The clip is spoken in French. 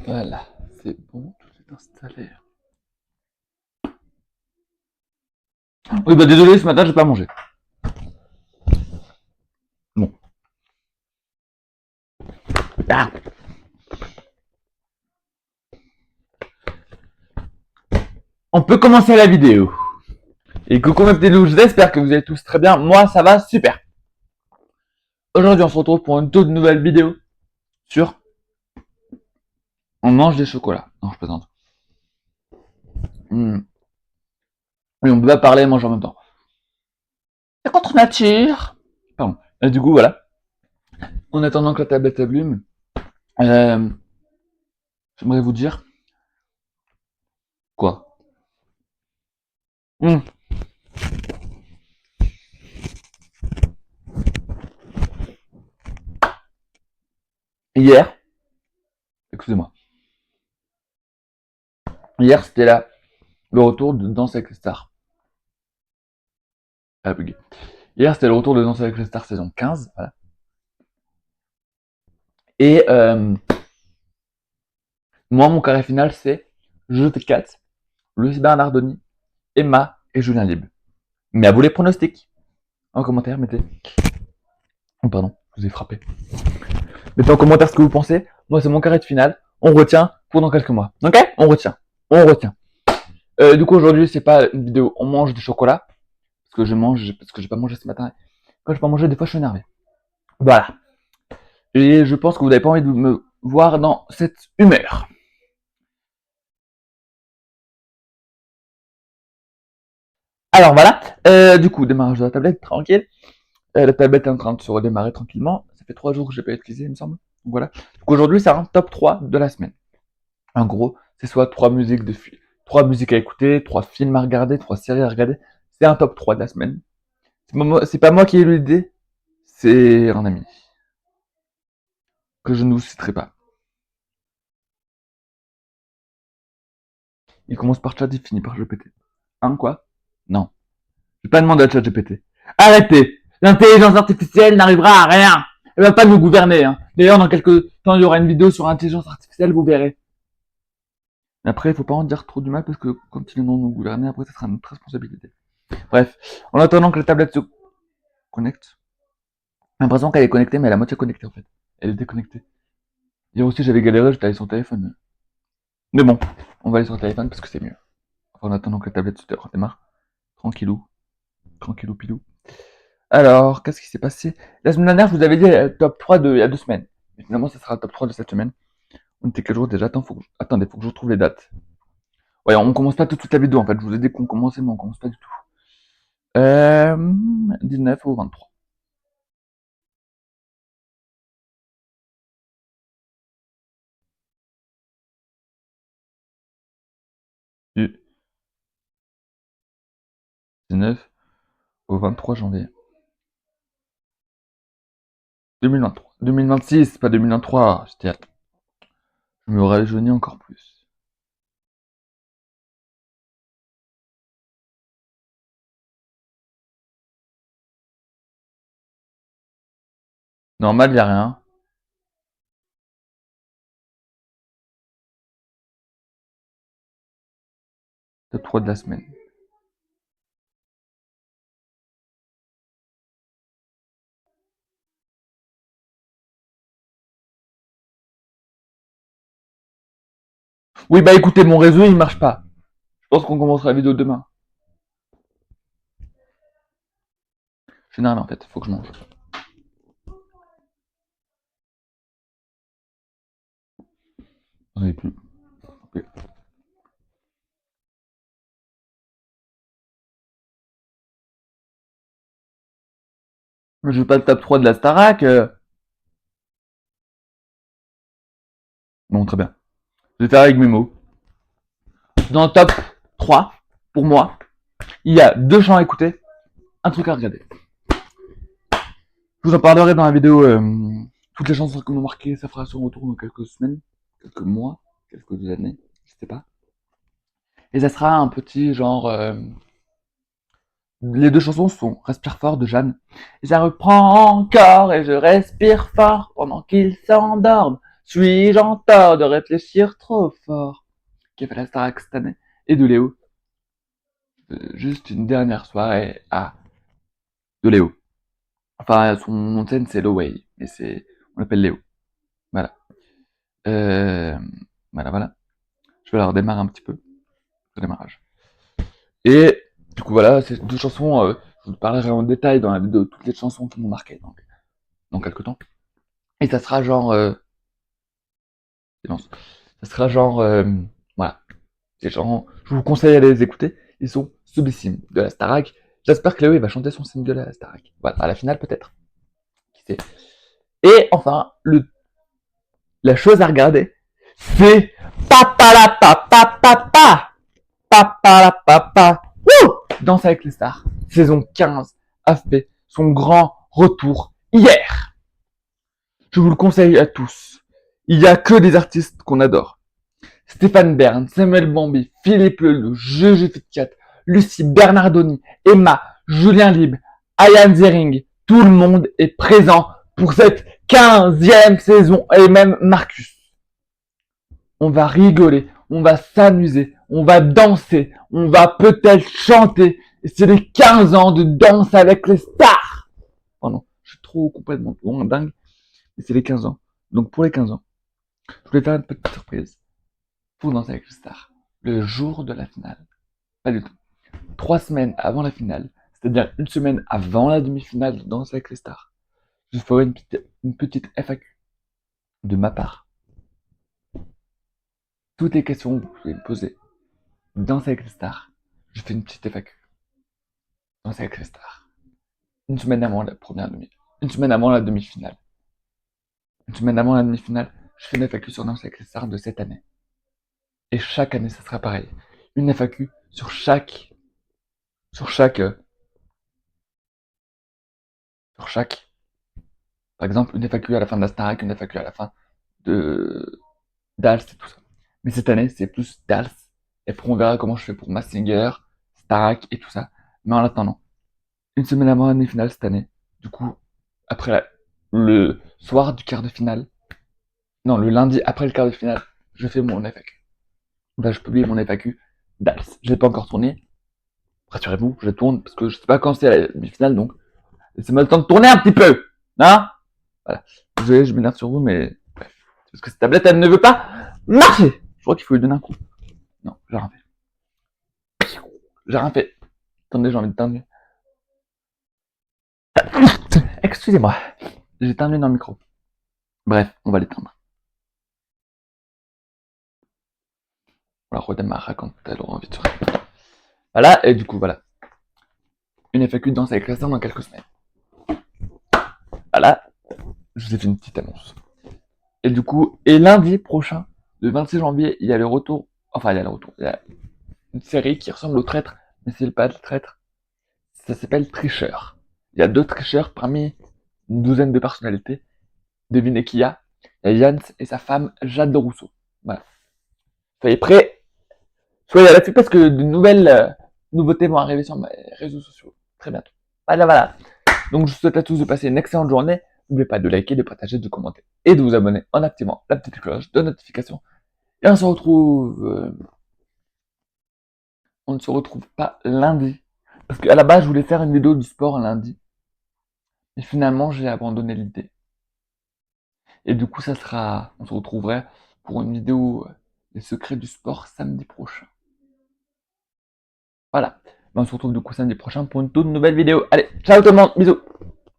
Voilà, c'est bon, tout est installé. Oui, bah désolé, ce matin j'ai pas mangé. Bon. Ah. On peut commencer la vidéo. Et coucou mes petits loups, j'espère que vous allez tous très bien. Moi ça va super. Aujourd'hui on se retrouve pour une toute nouvelle vidéo sur on mange des chocolats. Non, je plaisante. Oui, on peut pas parler et manger en même temps. C'est contre nature. Pardon. Et du coup, voilà. En attendant que la tablette allume, euh, j'aimerais vous dire quoi. Hum, Hier, excusez-moi. Hier, c'était là le retour de Danse avec les stars. Ah, bugué. Hier, c'était le retour de Danse avec les stars saison 15. Voilà. Et moi, mon carré final, c'est Jeu de 4, Lucie Bernardoni, Emma et Julien Libre. Mais à vous les pronostics. En commentaire, mettez. Oh, pardon, je vous ai frappé. Mettez en commentaire ce que vous pensez. Moi, c'est mon carré de finale. On retient pour dans quelques mois. Ok? On retient. On retient. Du coup, aujourd'hui, c'est pas une vidéo on mange du chocolat. Parce que j'ai pas mangé ce matin. Quand j'ai pas mangé, des fois, je suis énervé. Voilà. Et je pense que vous n'avez pas envie de me voir dans cette humeur. Alors voilà, du coup, démarrage de la tablette, tranquille. La tablette est en train de se redémarrer tranquillement. Ça fait 3 jours que je l'ai pas utilisé, il me semble. Donc voilà. Donc aujourd'hui, c'est un top 3 de la semaine. En gros, c'est soit 3 musiques à écouter, 3 films à regarder, 3 séries à regarder. C'est un top 3 de la semaine. C'est pas moi qui ai eu l'idée, c'est un ami que je ne vous citerai pas. Il commence par chat, il finit par GPT. Hein, quoi? Non. Je vais pas demander à chat GPT. Arrêtez! L'intelligence artificielle n'arrivera à rien! Elle va pas nous gouverner, hein. D'ailleurs, dans quelques temps, il y aura une vidéo sur l'intelligence artificielle, vous verrez. Mais après, il faut pas en dire trop du mal parce que quand ils vont nous gouverner, après, ça sera notre responsabilité. Bref. En attendant que la tablette se connecte, j'ai l'impression qu'elle est connectée, mais elle est à moitié connectée, en fait. Elle est déconnectée. Hier aussi, j'avais galéré, j'étais allé sur le téléphone. Mais bon, on va aller sur le téléphone parce que c'est mieux. Enfin, en attendant que la tablette se démarre. Tranquillou. Tranquillou pilou. Alors, qu'est-ce qui s'est passé? La semaine dernière, je vous avais dit top 3 il y a 2 semaines. Mais finalement, ça sera le top 3 de cette semaine. On était quel jour déjà? Attendez, faut que je retrouve les dates. Ouais, on commence pas tout de suite la vidéo en fait. Je vous ai dit qu'on commençait, mais on commence pas du tout. 19 au 23. Du 19 au 23 janvier. 2023. 2026, pas 2023. Je me rajeunis encore plus. Normal, y a rien. Top 3 de la semaine. Oui, bah écoutez, mon réseau il marche pas. Je pense qu'on commencera la vidéo demain. Je suis énervé en fait, faut que je mange. J'en ai plus. Ok. Mais je veux pas le top 3 de la Starac. Bon, très bien. Je vais faire avec mes mots. Dans le top 3, pour moi, il y a 2 chants à écouter, un truc à regarder. Je vous en parlerai dans la vidéo. Toutes les chansons qui m'ont marqué, ça fera son retour dans quelques semaines, quelques mois, quelques années, je sais pas. Et ça sera un petit genre. Les 2 chansons sont Respire fort de Jeanne. Et ça reprend encore et je respire fort pendant qu'il s'endorme Suis-je en tort de réfléchir trop fort? Qui a fait la Starac cette année? Et de Léo. Juste une dernière soirée à de Léo. Enfin, son nom de scène, c'est Loway, mais on l'appelle Léo. Voilà. Euh, voilà. Je vais la redémarrer un petit peu. Redémarrage. Et du coup, voilà, ces deux chansons, je vous parlerai en détail dans la vidéo de toutes les chansons qui m'ont marqué donc, dans quelques temps. Et ça sera genre. Silence. Ça sera genre. Voilà. Ces gens, je vous conseille d'aller les écouter. Ils sont sublissimes. De la Starac. J'espère que Léo il va chanter son single à la Starac. Voilà, à la finale peut-être. Qui sait. Et enfin, la chose à regarder, c'est Papa la papa papa. Papa la papa. Wouh! Danse avec les stars. Saison 15 a fait son grand retour hier. Je vous le conseille à tous. Il n'y a que des artistes qu'on adore. Stéphane Bern, Samuel Bambi, Philippe Lelouch, Juju Fitcat, Lucie Bernardoni, Emma, Julien Libre, Ayane Zering. Tout le monde est présent pour cette 15e saison. Et même Marcus. On va rigoler, on va s'amuser, on va danser, on va peut-être chanter. Et c'est les 15 ans de danse avec les stars. Oh non, je suis trop complètement dingue. Et c'est les 15 ans. Donc pour les 15 ans, je voulais faire une petite surprise pour danser avec les stars. Le jour de la finale. Pas du tout. 3 semaines avant la finale, c'est-à-dire une semaine avant la demi-finale de Danse avec les stars, je ferai une petite FAQ de ma part. Toutes les questions que vous pouvez me poser. Danse avec les stars. Je fais une petite FAQ. Danse avec les stars. Une semaine avant la première demi. Une semaine avant la demi-finale. Une semaine avant la demi-finale, je fais une FAQ sur Danse avec les stars de cette année. Et chaque année, ça sera pareil. Une FAQ sur chaque. Par exemple, une FAQ à la fin de la Starac, une FAQ à la fin de Dals et tout ça. Mais cette année, c'est plus Dals. Et après, on verra comment je fais pour Massinger, Starac et tout ça. Mais en attendant, une semaine avant la demi-finale cette année, du coup, après le soir du quart de finale, non, le lundi après le quart de finale, je fais mon FAQ. Là, je publie mon FAQ Dals. Je l'ai pas encore tourné. Rassurez-vous, je tourne parce que je sais pas quand c'est la demi-finale, donc laissez-moi le temps de tourner un petit peu. Hein? Voilà. Désolé, je m'énerve sur vous, mais bref. Parce que cette tablette, elle ne veut pas marcher. Je crois qu'il faut lui donner un coup. Non, j'ai rien fait. J'ai rien fait. Attendez, j'ai envie de terminer. Excusez-moi. J'ai terminé dans le micro. Bref, on va l'éteindre. On la redémarrera quand elle aura envie de se faire. Voilà, et du coup, voilà. Une FAQ de danse avec la dans quelques semaines. Voilà. Je vous ai fait une petite annonce. Et du coup, et lundi prochain, le 26 janvier, il y a le retour. Enfin, il y a le retour. Il y a une série qui ressemble au traître, mais c'est pas le traître. Ça s'appelle Tricheur. Il y a 2 tricheurs parmi une douzaine de personnalités. Devinez qui y a? Il y a Yann et sa femme Jade de Rousseau. Voilà. Soyez prêts. Soyez à l'affût parce que de nouvelles nouveautés vont arriver sur mes réseaux sociaux. Très bientôt. Voilà. Donc je vous souhaite à tous de passer une excellente journée. N'oubliez pas de liker, de partager, de commenter et de vous abonner en activant la petite cloche de notification. Et on se retrouve. On ne se retrouve pas lundi. Parce qu'à la base, je voulais faire une vidéo du sport lundi. Et finalement, j'ai abandonné l'idée. Et du coup, on se retrouverait pour une vidéo Les secrets du sport samedi prochain. Voilà. On se retrouve du coup samedi prochain pour une toute nouvelle vidéo. Allez, ciao tout le monde, bisous.